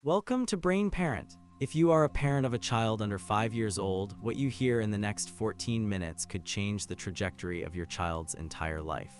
Welcome to Brain Parent. If you are a parent of a child under 5 years old, what you hear in the next 14 minutes could change the trajectory of your child's entire life.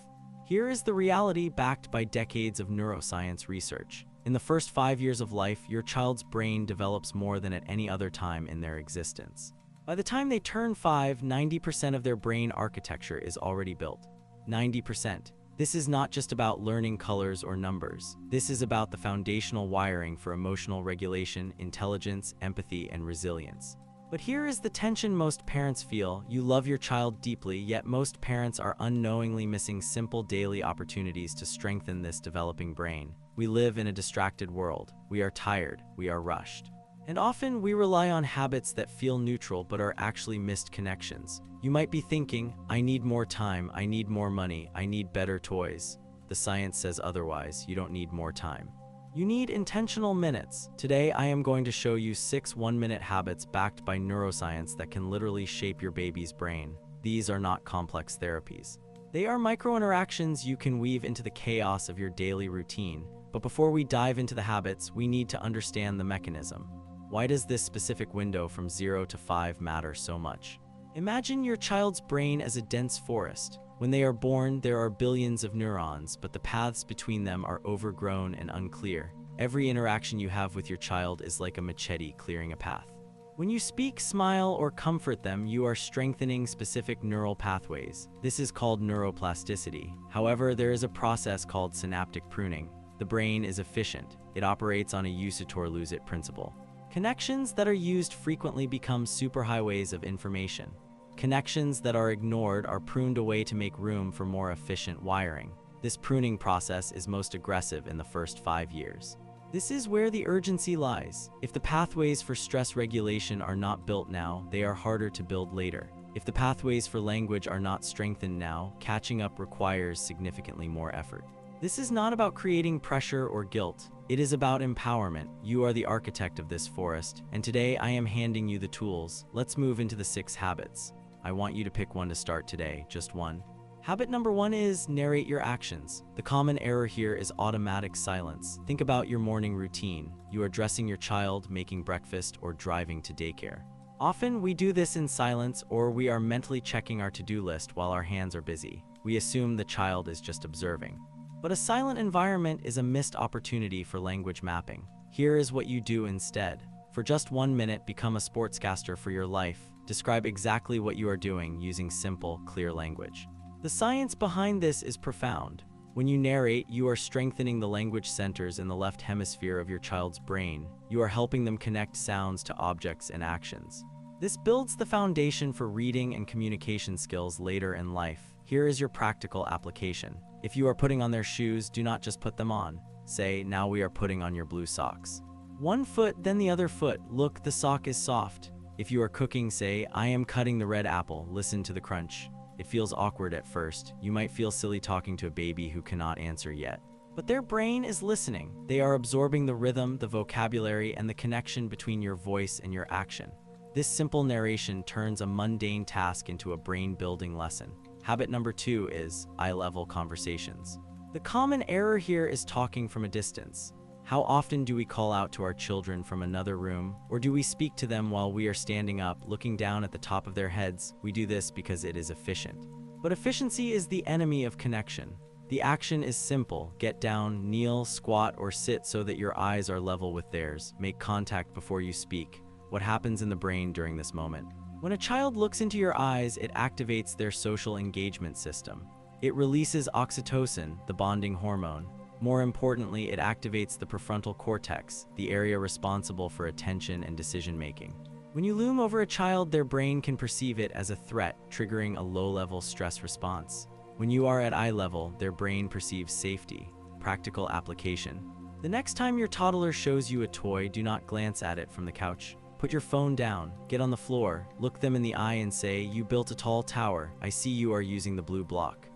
Here is the reality backed by decades of neuroscience research. In the first 5 years of life, your child's brain develops more than at any other time in their existence. By the time they turn 5, 90% of their brain architecture is already built. 90%. This is not just about learning colors or numbers. This is about the foundational wiring for emotional regulation, intelligence, empathy, and resilience. But here is the tension most parents feel. You love your child deeply, yet most parents are unknowingly missing simple daily opportunities to strengthen this developing brain. We live in a distracted world. We are tired. We are rushed. And often we rely on habits that feel neutral but are actually missed connections. You might be thinking, I need more time, I need more money, I need better toys. The science says otherwise. You don't need more time. You need intentional minutes. Today I am going to show you 6 one-minute habits backed by neuroscience that can literally shape your baby's brain. These are not complex therapies. They are micro-interactions you can weave into the chaos of your daily routine. But before we dive into the habits, we need to understand the mechanism. Why does this specific window from 0 to 5 matter so much? Imagine your child's brain as a dense forest. When they are born, there are billions of neurons, but the paths between them are overgrown and unclear. Every interaction you have with your child is like a machete clearing a path. When you speak, smile, or comfort them, you are strengthening specific neural pathways. This is called neuroplasticity. However, there is a process called synaptic pruning. The brain is efficient. It operates on a use it or lose it principle. Connections that are used frequently become superhighways of information. Connections that are ignored are pruned away to make room for more efficient wiring. This pruning process is most aggressive in the first 5 years. This is where the urgency lies. If the pathways for stress regulation are not built now, they are harder to build later. If the pathways for language are not strengthened now, catching up requires significantly more effort. This is not about creating pressure or guilt. It is about empowerment. You are the architect of this forest, and today I am handing you the tools. Let's move into the 6 habits. I want you to pick one to start today, just one. Habit number 1 is narrate your actions. The common error here is automatic silence. Think about your morning routine. You are dressing your child, making breakfast, or driving to daycare. Often we do this in silence, or we are mentally checking our to-do list while our hands are busy. We assume the child is just observing. But a silent environment is a missed opportunity for language mapping. Here is what you do instead. For just 1 minute, become a sportscaster for your life. Describe exactly what you are doing using simple, clear language. The science behind this is profound. When you narrate, you are strengthening the language centers in the left hemisphere of your child's brain. You are helping them connect sounds to objects and actions. This builds the foundation for reading and communication skills later in life. Here is your practical application. If you are putting on their shoes, do not just put them on. Say, now we are putting on your blue socks. One foot, then the other foot. Look, the sock is soft. If you are cooking, say, I am cutting the red apple. Listen to the crunch. It feels awkward at first. You might feel silly talking to a baby who cannot answer yet. But their brain is listening. They are absorbing the rhythm, the vocabulary, and the connection between your voice and your action. This simple narration turns a mundane task into a brain-building lesson. Habit number 2 is eye-level conversations. The common error here is talking from a distance. How often do we call out to our children from another room? Or do we speak to them while we are standing up, looking down at the top of their heads? We do this because it is efficient. But efficiency is the enemy of connection. The action is simple. Get down, kneel, squat, or sit so that your eyes are level with theirs. Make contact before you speak. What happens in the brain during this moment? When a child looks into your eyes, it activates their social engagement system. It releases oxytocin, the bonding hormone. More importantly, it activates the prefrontal cortex, the area responsible for attention and decision-making. When you loom over a child, their brain can perceive it as a threat, triggering a low-level stress response. When you are at eye level, their brain perceives safety. Practical application. The next time your toddler shows you a toy, do not glance at it from the couch. Put your phone down, get on the floor, look them in the eye and say, you built a tall tower. I see you are using the blue block.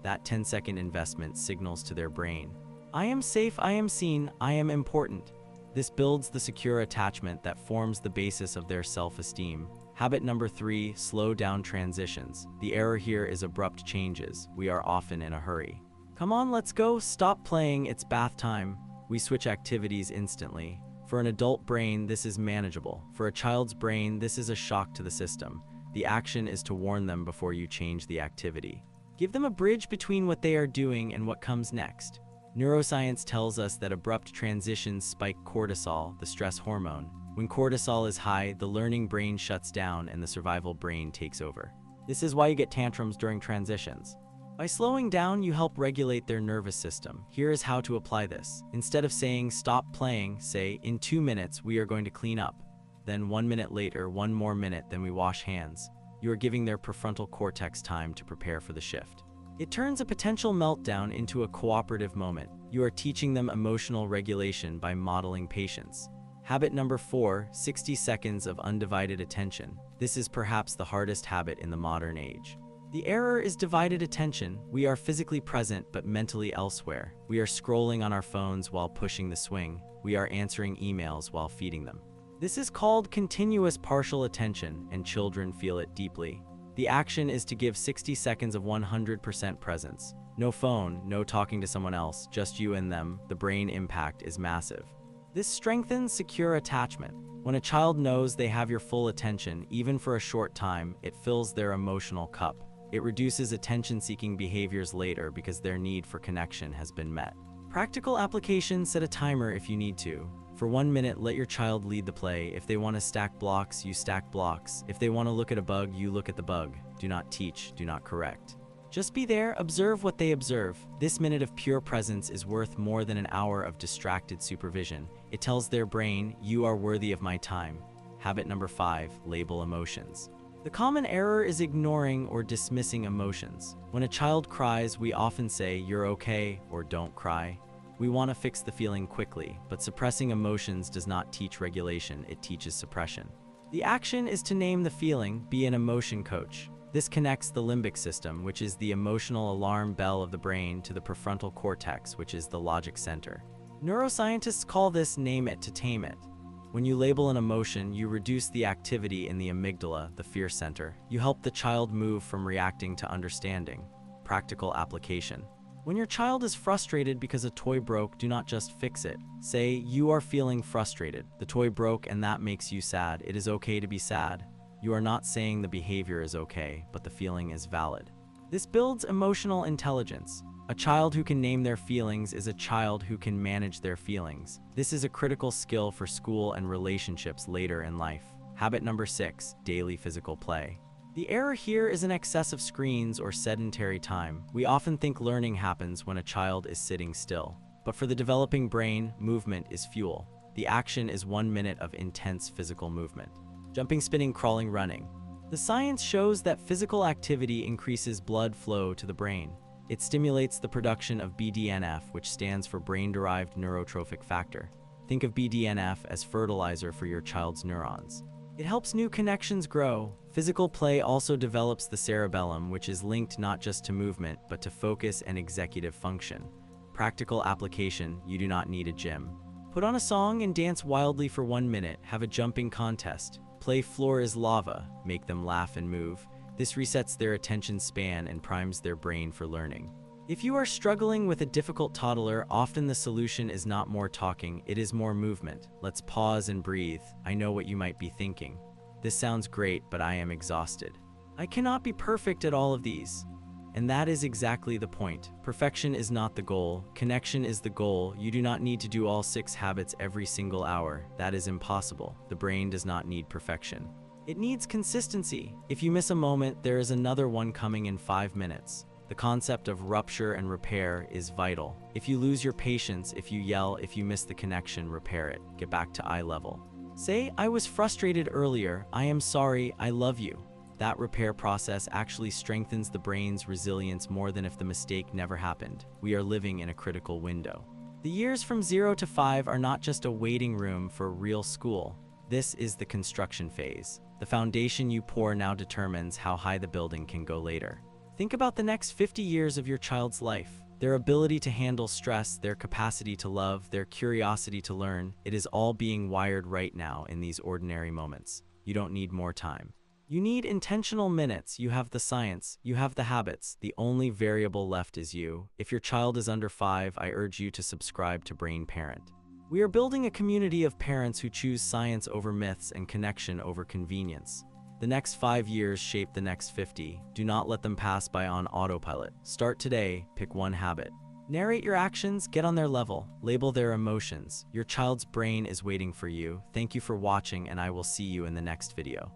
That 10-second investment signals to their brain, I am safe, I am seen, I am important. This builds the secure attachment that forms the basis of their self-esteem. Habit number 3, slow down transitions. The error here is abrupt changes. We are often in a hurry. Come on, let's go, stop playing, it's bath time. We switch activities instantly. For an adult brain, this is manageable. For a child's brain, this is a shock to the system. The action is to warn them before you change the activity. Give them a bridge between what they are doing and what comes next. Neuroscience tells us that abrupt transitions spike cortisol, the stress hormone. When cortisol is high, the learning brain shuts down and the survival brain takes over. This is why you get tantrums during transitions. By slowing down, you help regulate their nervous system. Here is how to apply this. Instead of saying, "Stop playing," say, "In 2 minutes, we are going to clean up." Then 1 minute later, 1 more minute, then we wash hands. You are giving their prefrontal cortex time to prepare for the shift. It turns a potential meltdown into a cooperative moment. You are teaching them emotional regulation by modeling patience. Habit number 4, 60 seconds of undivided attention. This is perhaps the hardest habit in the modern age. The error is divided attention. We are physically present but mentally elsewhere. We are scrolling on our phones while pushing the swing. We are answering emails while feeding them. This is called continuous partial attention, and children feel it deeply. The action is to give 60 seconds of 100% presence. No phone, no talking to someone else, just you and them. The brain impact is massive. This strengthens secure attachment. When a child knows they have your full attention, even for a short time, it fills their emotional cup. It reduces attention-seeking behaviors later because their need for connection has been met. Practical application: set a timer if you need to. For 1 minute, let your child lead the play. If they want to stack blocks, you stack blocks. If they want to look at a bug, you look at the bug. Do not teach, do not correct. Just be there, observe what they observe. This minute of pure presence is worth more than an hour of distracted supervision. It tells their brain, "You are worthy of my time." Habit number 5, label emotions. The common error is ignoring or dismissing emotions. When a child cries, we often say, "You're okay," or "Don't cry." We want to fix the feeling quickly, but suppressing emotions does not teach regulation, it teaches suppression. The action is to name the feeling, be an emotion coach. This connects the limbic system, which is the emotional alarm bell of the brain, to the prefrontal cortex, which is the logic center. Neuroscientists call this "name it to tame it." When you label an emotion, you reduce the activity in the amygdala, the fear center. You help the child move from reacting to understanding. Practical application. When your child is frustrated because a toy broke, do not just fix it. Say, "You are feeling frustrated. The toy broke and that makes you sad. It is okay to be sad." You are not saying the behavior is okay, but the feeling is valid. This builds emotional intelligence. A child who can name their feelings is a child who can manage their feelings. This is a critical skill for school and relationships later in life. Habit number 6, daily physical play. The error here is an excess of screens or sedentary time. We often think learning happens when a child is sitting still. But for the developing brain, movement is fuel. The action is 1 minute of intense physical movement. Jumping, spinning, crawling, running. The science shows that physical activity increases blood flow to the brain. It stimulates the production of BDNF, which stands for brain-derived neurotrophic factor. Think of BDNF as fertilizer for your child's neurons. It helps new connections grow. Physical play also develops the cerebellum, which is linked not just to movement, but to focus and executive function. Practical application: you do not need a gym. Put on a song and dance wildly for 1 minute. Have a jumping contest. Play floor is lava. Make them laugh and move. This resets their attention span and primes their brain for learning. If you are struggling with a difficult toddler, often the solution is not more talking, it is more movement. Let's pause and breathe. I know what you might be thinking. This sounds great, but I am exhausted. I cannot be perfect at all of these. And that is exactly the point. Perfection is not the goal. Connection is the goal. You do not need to do all 6 habits every single hour. That is impossible. The brain does not need perfection. It needs consistency. If you miss a moment, there is another one coming in 5 minutes. The concept of rupture and repair is vital. If you lose your patience, if you yell, if you miss the connection, repair it. Get back to eye level. Say, "I was frustrated earlier. I am sorry. I love you." That repair process actually strengthens the brain's resilience more than if the mistake never happened. We are living in a critical window. The years from 0 to 5 are not just a waiting room for real school. This is the construction phase. The foundation you pour now determines how high the building can go later. Think about the next 50 years of your child's life. Their ability to handle stress, their capacity to love, their curiosity to learn, it is all being wired right now in these ordinary moments. You don't need more time. You need intentional minutes. You have the science, you have the habits. The only variable left is you. If your child is under 5, I urge you to subscribe to Brain Parent. We are building a community of parents who choose science over myths and connection over convenience. The next 5 years shape the next 50. Do not let them pass by on autopilot. Start today, pick one habit. Narrate your actions, get on their level, label their emotions. Your child's brain is waiting for you. Thank you for watching, and I will see you in the next video.